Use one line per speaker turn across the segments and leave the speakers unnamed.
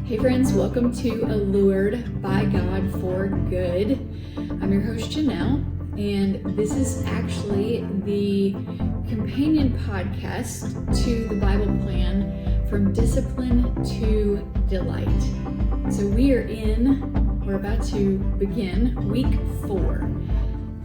Hey friends, welcome to Allured by God for Good. I'm your host Janelle, and this is actually the companion podcast to the Bible plan From Discipline to Delight. So we're about to begin week 4.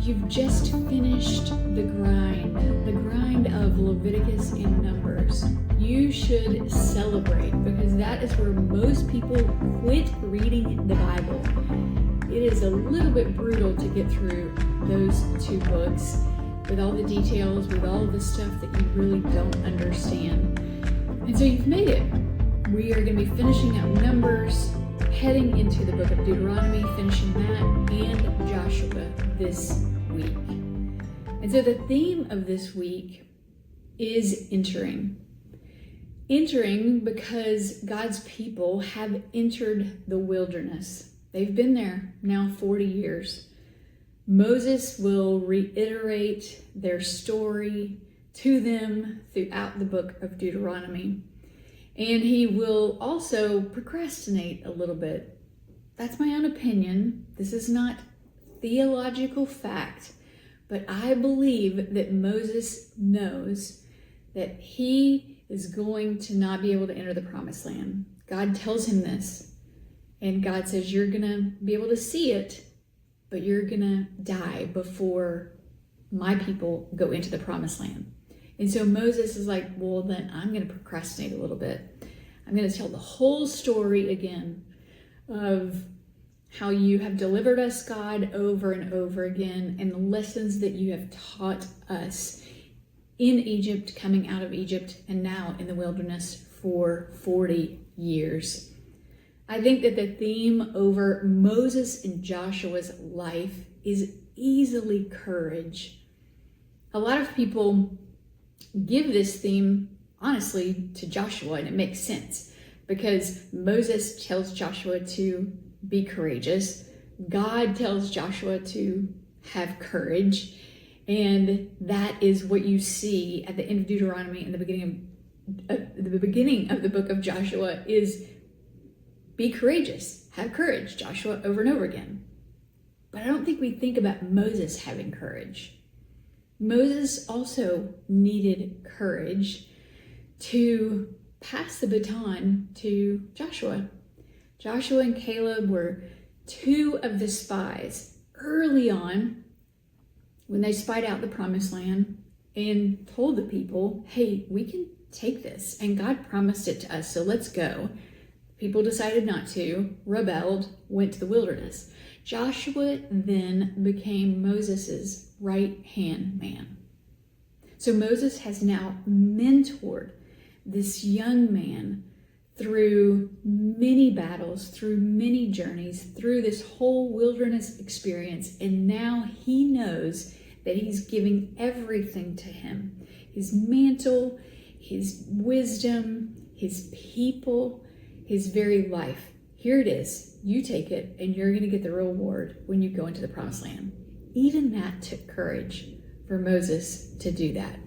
You've just finished the grind of Leviticus and Numbers. You should celebrate because that is where most people quit reading the Bible. It is a little bit brutal to get through those 2 books with all the details, with all the stuff that you really don't understand. And so you've made it. We are going to be finishing up Numbers, heading into the book of Deuteronomy, finishing that, and Joshua this week. And so the theme of this week is entering. Entering because God's people have entered the wilderness. They've been there now 40 years. Moses will reiterate their story to them throughout the book of Deuteronomy. And he will also procrastinate a little bit. That's my own opinion. This is not theological fact, but I believe that Moses knows that he is going to not be able to enter the promised land. God tells him this, and God says, you're going to be able to see it, but you're going to die before my people go into the promised land. And so Moses is like, well, then I'm going to procrastinate a little bit. I'm going to tell the whole story again of how you have delivered us, God, over and over again, and the lessons that you have taught us in Egypt, coming out of Egypt, and now in the wilderness for 40 years. I think that the theme over Moses and Joshua's life is easily courage. A lot of people give this theme, honestly, to Joshua, and it makes sense because Moses tells Joshua to be courageous. God tells Joshua to have courage. And that is what you see at the end of Deuteronomy and the beginning of the book of Joshua is be courageous, have courage, Joshua, over and over again. But I don't think we think about Moses having courage. Moses also needed courage to pass the baton to Joshua. Joshua and Caleb were 2 of the spies early on when they spied out the promised land and told the people, hey, we can take this, and God promised it to us, so let's go. People decided not to, rebelled, went to the wilderness. Joshua then became Moses' right-hand man. So Moses has now mentored this young man through many battles, through many journeys, through this whole wilderness experience, and now he knows that he's giving everything to him. His mantle, his wisdom, his people, his very life. Here it is. You take it, and you're going to get the reward when you go into the promised land. Even that took courage for Moses to do that.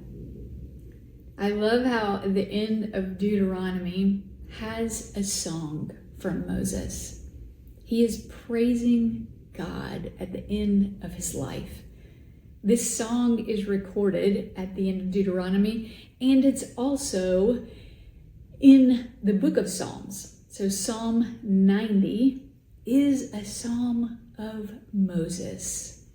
I love how the end of Deuteronomy has a song from Moses. He is praising God at the end of his life. This song is recorded at the end of Deuteronomy, and it's also in the book of Psalms. So Psalm 90 is a psalm of Moses.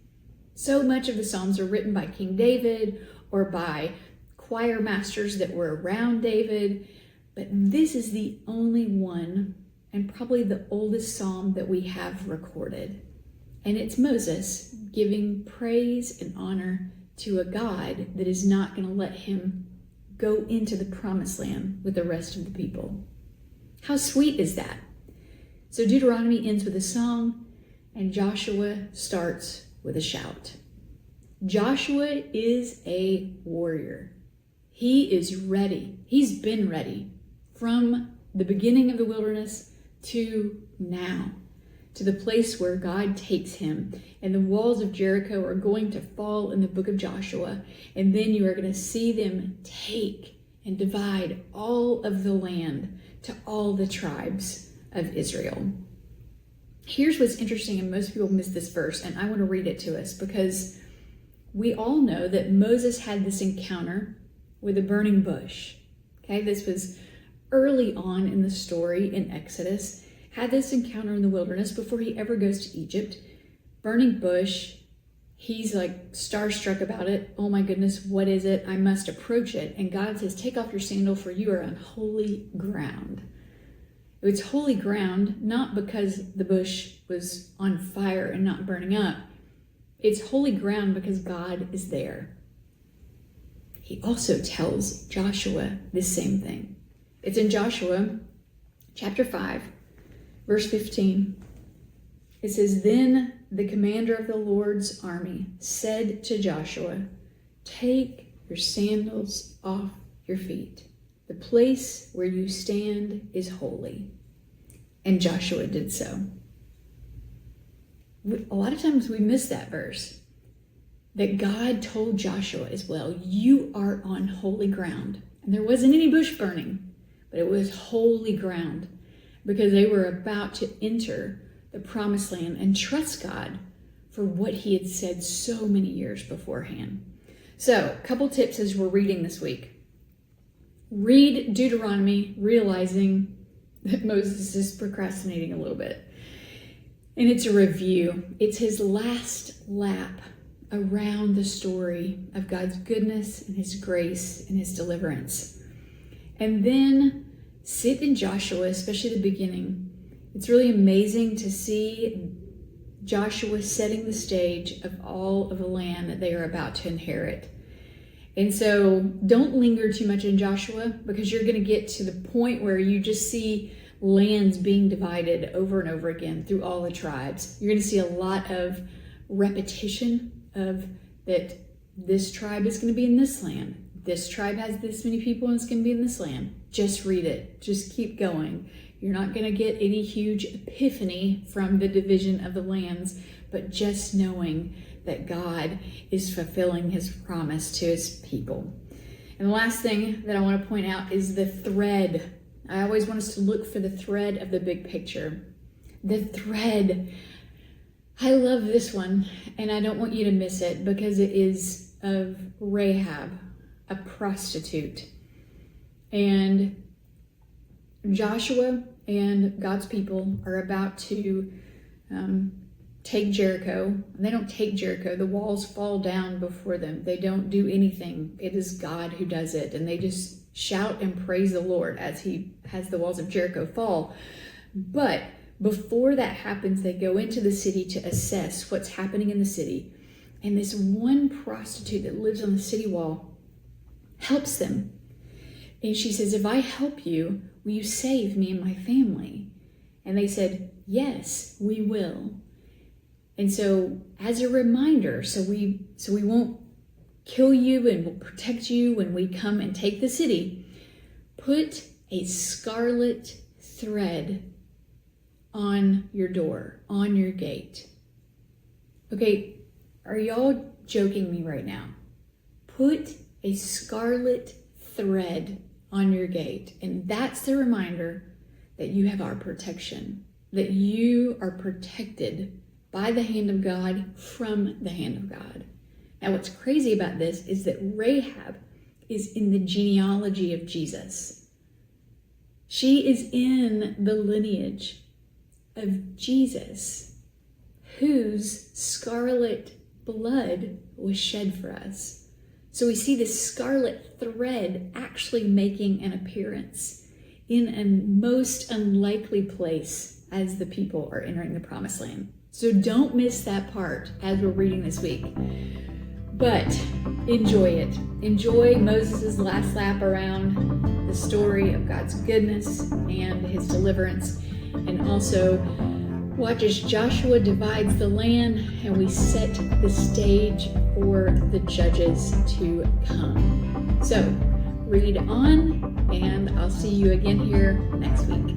So much of the Psalms are written by King David or by choir masters that were around David, but this is the only one and probably the oldest psalm that we have recorded. And it's Moses giving praise and honor to a God that is not going to let him go into the promised land with the rest of the people. How sweet is that? So Deuteronomy ends with a song, and Joshua starts with a shout. Joshua is a warrior. He is ready. He's been ready from the beginning of the wilderness to now, to the place where God takes him. And the walls of Jericho are going to fall in the book of Joshua. And then you are going to see them take and divide all of the land to all the tribes of Israel. Here's what's interesting, and most people miss this verse, and I want to read it to us because we all know that Moses had this encounter with a burning bush. Okay, this was early on in the story in Exodus, had this encounter in the wilderness before he ever goes to Egypt. Burning bush, he's like starstruck about it. Oh my goodness, what is it? I must approach it. And God says, take off your sandal, for you are on holy ground. It's holy ground, not because the bush was on fire and not burning up. It's holy ground because God is there. He also tells Joshua the same thing. It's in Joshua chapter 5, verse 15. It says, then the commander of the Lord's army said to Joshua, take your sandals off your feet. The place where you stand is holy. And Joshua did so. A lot of times we miss that verse. That God told Joshua as well, you are on holy ground. And there wasn't any bush burning, but it was holy ground because they were about to enter the promised land and trust God for what he had said so many years beforehand. So, a couple tips as we're reading this week. Read Deuteronomy, realizing that Moses is procrastinating a little bit. And it's a review. It's his last lap around the story of God's goodness and his grace and his deliverance. And then sit in Joshua, especially the beginning. It's really amazing to see Joshua setting the stage of all of the land that they are about to inherit. And so don't linger too much in Joshua because you're going to get to the point where you just see lands being divided over and over again through all the tribes. You're going to see a lot of repetition of that this tribe is going to be in this land. This tribe has this many people and it's going to be in this land. Just read it. Just keep going. You're not going to get any huge epiphany from the division of the lands, but just knowing that God is fulfilling his promise to his people. And the last thing that I want to point out is the thread. I always want us to look for the thread of the big picture. The thread. I love this one, and I don't want you to miss it because it is of Rahab, a prostitute. And Joshua and God's people are about to take Jericho. And they don't take Jericho. The walls fall down before them. They don't do anything. It is God who does it. And they just shout and praise the Lord as he has the walls of Jericho fall. But before that happens, they go into the city to assess what's happening in the city. And this one prostitute that lives on the city wall helps them. And she says, if I help you, will you save me and my family? And they said, yes, we will. And so as a reminder, so we won't kill you and we'll protect you when we come and take the city, put a scarlet thread on your door, on your gate. Okay, are y'all joking me right now? Put a scarlet thread on your gate. And that's the reminder that you have our protection, that you are protected by the hand of God from the hand of God. Now, what's crazy about this is that Rahab is in the genealogy of Jesus. She is in the lineage of Jesus, whose scarlet blood was shed for us. So we see this scarlet thread actually making an appearance in a most unlikely place as the people are entering the promised land. So don't miss that part as we're reading this week. But enjoy it. Enjoy Moses' last lap around the story of God's goodness and his deliverance. And also watch as Joshua divides the land and we set the stage for the judges to come. So read on, and I'll see you again here next week.